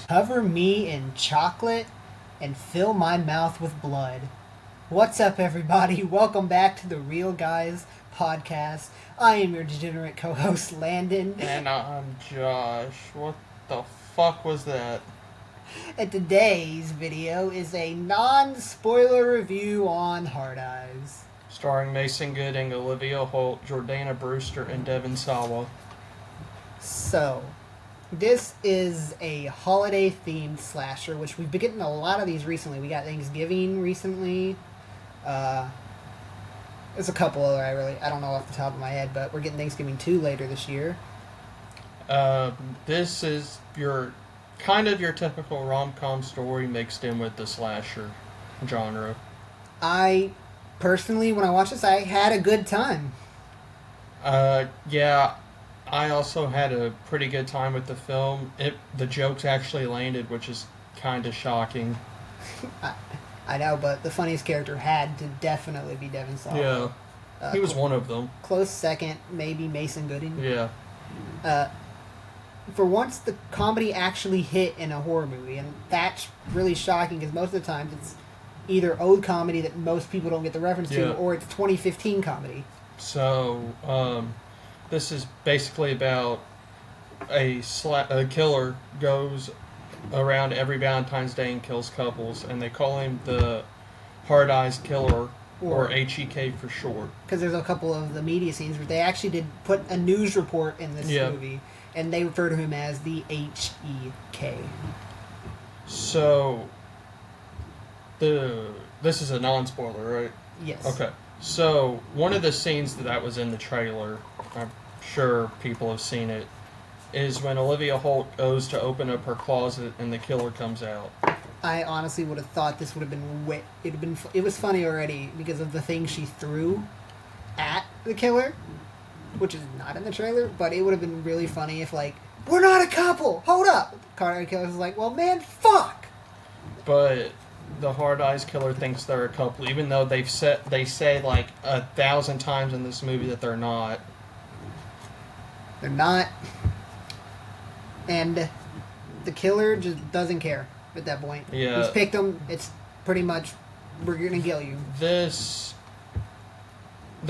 Cover me in chocolate and fill my mouth with blood. What's up, everybody? Welcome back to the Real Guys podcast. I am your degenerate co-host, Landon. And I'm Josh. What the fuck was that? And today's video is a non-spoiler review on Hard Eyes. Starring Mason Gooding, Olivia Holt, Jordana Brewster, and Devon Sawa. So, this is a holiday-themed slasher, which we've been getting a lot of these recently. We got Thanksgiving recently. There's a couple other I don't know off the top of my head, but we're getting Thanksgiving 2 later this year. This is your typical rom-com story mixed in with the slasher genre. I personally, when I watched this, I had a good time. Yeah, I also had a pretty good time with the film. The jokes actually landed, which is kind of shocking. I know, but the funniest character had to definitely be Devon Sawa. Yeah, he was one of them. Close second, maybe Mason Gooding. Yeah. For once, the comedy actually hit in a horror movie, and that's really shocking because most of the times it's either old comedy that most people don't get the reference to, or it's 2015 comedy. So, this is basically about a killer goes around every Valentine's Day and kills couples, and they call him the Hard Eyes Killer, or HEK for short. Because there's a couple of the media scenes where they actually did put a news report in this movie, and they refer to him as the HEK. So, this is a non-spoiler, right? Yes. Okay. So, one of the scenes that was in the trailer, I'm sure people have seen it, is when Olivia Holt goes to open up her closet and the killer comes out. I honestly would have thought this would have been it was funny already because of the thing she threw at the killer, which is not in the trailer, but it would have been really funny if, like, we're not a couple, hold up. The killer was like, well, man, fuck. But the Hard Eyes Killer thinks they're a couple, even though they say like 1,000 times in this movie that they're not. They're not. And the killer just doesn't care at that point. Yeah. He's picked them. It's pretty much, we're going to kill you. The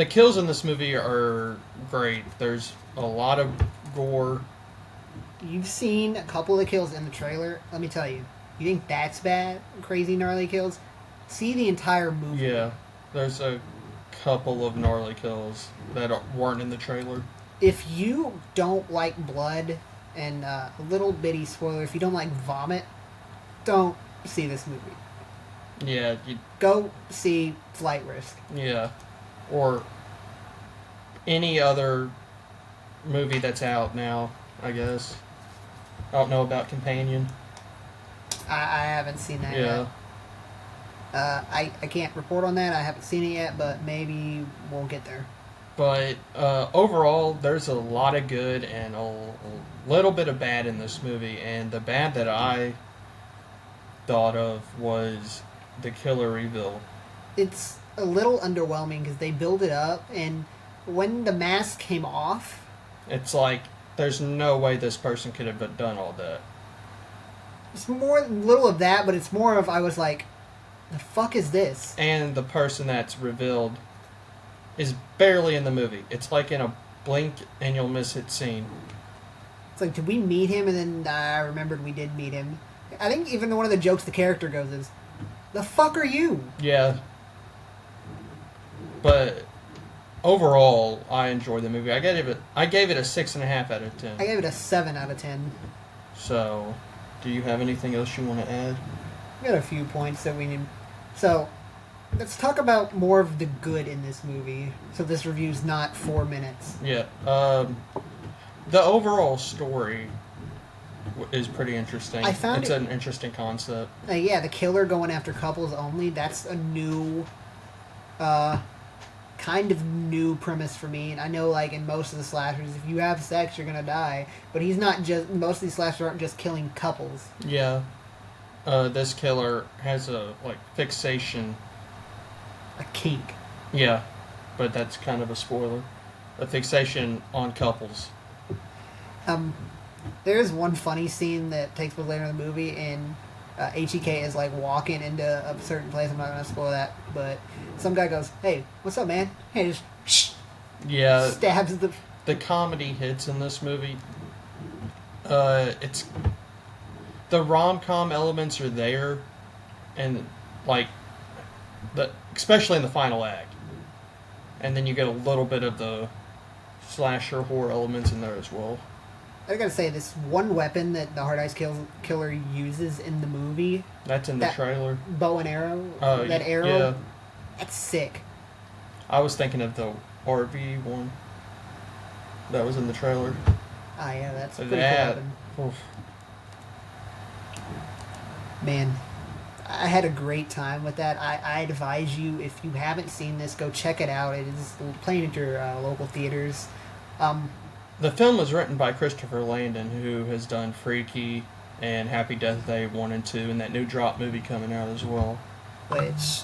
kills in this movie are great. There's a lot of gore. You've seen a couple of the kills in the trailer. Let me tell you. You think that's bad? Crazy, gnarly kills? See the entire movie. Yeah. There's a couple of gnarly kills that weren't in the trailer. If you don't like blood, and a little bitty spoiler, if you don't like vomit, don't see this movie. Yeah. Go see Flight Risk. Yeah. Or any other movie that's out now, I guess. I don't know about Companion. I haven't seen that yet. I can't report on that. I haven't seen it yet, but maybe we'll get there. But overall, there's a lot of good and a little bit of bad in this movie. And the bad that I thought of was the killer reveal. It's a little underwhelming because they build it up, and when the mask came off, it's like, there's no way this person could have done all that. It's little of that, but it's more of, I was like, the fuck is this? And the person that's revealed is barely in the movie. It's like in a blink and you'll miss it scene. It's like, did we meet him? And then I remembered we did meet him. I think even one of the jokes the character goes is, the fuck are you? Yeah. But overall, I enjoyed the movie. I gave it a 6.5 out of 10. I gave it a 7 out of 10. So, do you have anything else you want to add? We got a few points that we need. So, let's talk about more of the good in this movie. So this review's not 4 minutes. Yeah. The overall story is pretty interesting. It's an interesting concept. Yeah, the killer going after couples only. That's a new, kind of new premise for me. And I know, like, in most of the slashers, if you have sex, you're gonna die. But he's not just. Most of these slashers aren't just killing couples. Yeah. This killer has a fixation. A kink. Yeah, but that's kind of a spoiler. A fixation on couples. There's one funny scene that takes place later in the movie, and HEK is like walking into a certain place. I'm not gonna spoil that, but some guy goes, "Hey, what's up, man?" Hey, just Yeah, stabs the comedy hits in this movie. It's the rom-com elements are there, and like especially in the final act, and then you get a little bit of the slasher horror elements in there as well. I gotta say, this one weapon that the Hard Eyes Killer uses in the movie, That's in the that trailer. bow and arrow, Oh, that arrow, Yeah, that's sick. I was thinking of the RV one that was in the trailer. Ah, yeah, that's a pretty That, cool weapon. oof. Man, I had a great time with that. I advise you, if you haven't seen this, go check it out. It is playing at your local theaters. The film was written by Christopher Landon, who has done Freaky and Happy Death Day 1 and 2, and that new Drop movie coming out as well. Which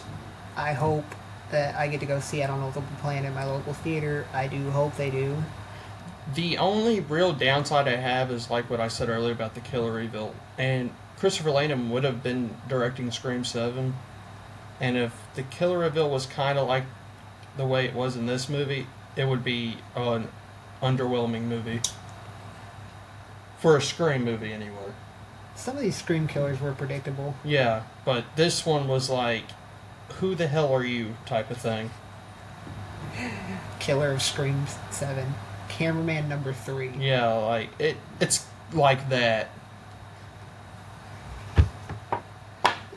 I hope that I get to go see. I don't know if they'll be playing in my local theater. I do hope they do. The only real downside I have is like what I said earlier about the killer reveal. And Christopher Landon would have been directing Scream 7. And if the killer reveal was kind of like the way it was in this movie, it would be an underwhelming movie. For a Scream movie, anyway. Some of these Scream killers were predictable. Yeah, but this one was like, who the hell are you type of thing. Killer of Scream 7. Cameraman number 3. Yeah, like, it's like that.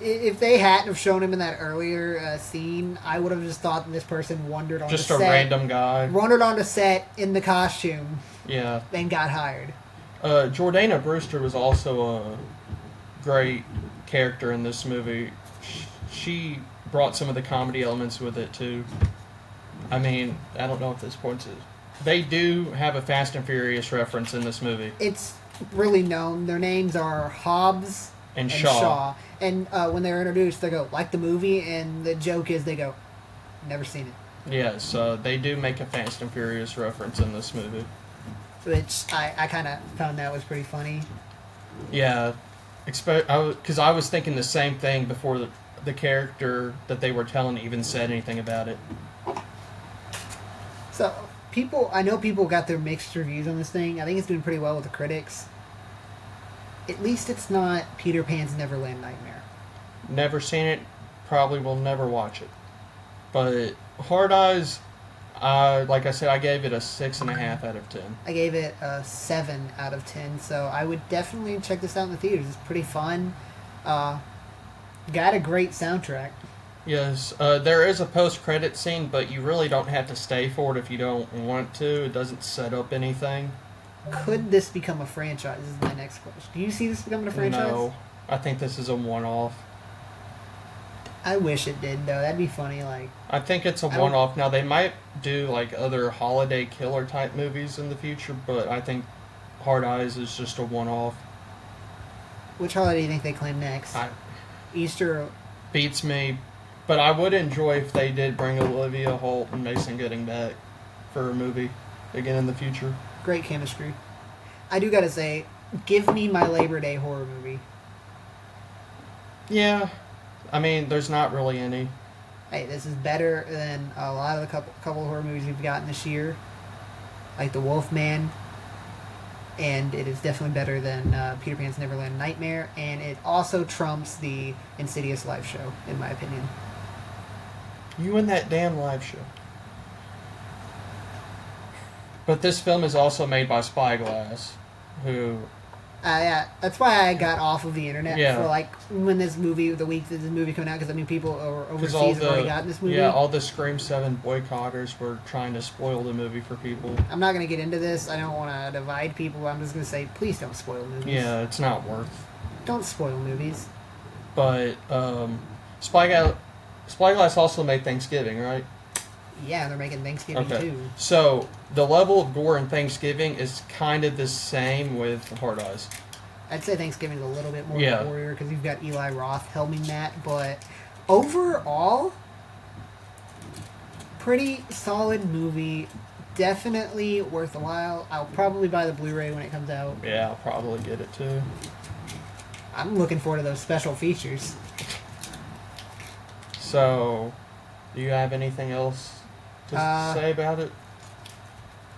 If they hadn't have shown him in that earlier scene, I would have just thought that this person wandered on Just the a set. random guy. Wandered on the set in the costume Yeah. and got hired. Jordana Brewster was also a great character in this movie. She brought some of the comedy elements with it too. I mean, I don't know if this points it. They do have a Fast and Furious reference in this movie. It's really known. Their names are Hobbs And Shaw. And when they're introduced, they go, like the movie, and the joke is they go, never seen it. Yes, they do make a Fast and Furious reference in this movie. Which I kind of found that was pretty funny. Yeah, because I was thinking the same thing before the character that they were telling even said anything about it. So, I know people got their mixed reviews on this thing. I think it's doing pretty well with the critics. At least it's not Peter Pan's Neverland Nightmare. Never seen it, probably will never watch it. But Hard Eyes, like I said, I gave it a 6.5 out of 10. I gave it a 7 out of 10, so I would definitely check this out in the theaters. It's pretty fun. Got a great soundtrack. Yes, there is a post-credit scene, but you really don't have to stay for it if you don't want to. It doesn't set up anything. Could this become a franchise? This is my next question. Do you see this becoming a franchise? No, I think this is a one-off. I wish it did, though. That'd be funny. Like, I think it's a I don't- one-off. Now, they might do, like, other holiday killer-type movies in the future, but I think Hard Eyes is just a one-off. which holiday do you think they claim next? Easter? Beats me, but I would enjoy if they did bring Olivia Holt and Mason Getting back for a movie again in the future. Great chemistry. I do gotta say, give me my Labor Day horror movie. Yeah, I mean, there's not really any. Hey, this is better than a lot of the couple of horror movies we've gotten this year, like The Wolfman, and it is definitely better than Peter Pan's Neverland Nightmare, and it also trumps the Insidious live show, in my opinion. You and that damn live show. But this film is also made by Spyglass, who... Yeah, that's why I got off of the internet Yeah. for like when the week that this movie coming out, because I mean people overseas all have already gotten this movie. Yeah, all the Scream 7 boycotters were trying to spoil the movie for people. I'm not going to get into this. I don't want to divide people. I'm just going to say, please don't spoil movies. Yeah, it's not worth. Don't spoil movies. But Spyglass also made Thanksgiving, right? Yeah, they're making Thanksgiving too. So the level of gore in Thanksgiving is kind of the same with Hard Eyes. I'd say Thanksgiving's a little bit more Yeah. warrior because you've got Eli Roth helming that, but overall, pretty solid movie. definitely worth a while. I'll probably buy the Blu-ray when it comes out. Yeah, I'll probably get it too. I'm looking forward to those special features. So, do you have anything else to say about it?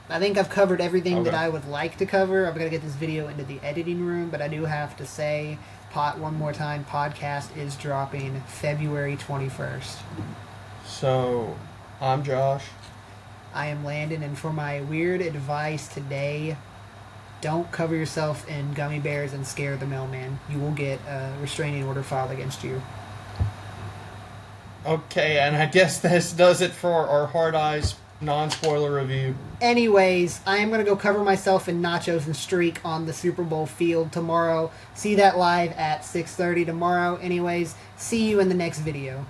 I think I've covered everything that Okay. I would like to cover. I've got to get this video into the editing room, but I do have to say, one more time, podcast is dropping February 21st. So, I'm Josh. I am Landon, and for my weird advice today, don't cover yourself in gummy bears and scare the mailman. You will get a restraining order filed against you. Okay, and I guess this does it for our Hard Eyes non-spoiler review. Anyways, I am going to go cover myself in nachos and streak on the Super Bowl field tomorrow. See that live at 6:30 tomorrow. Anyways, see you in the next video.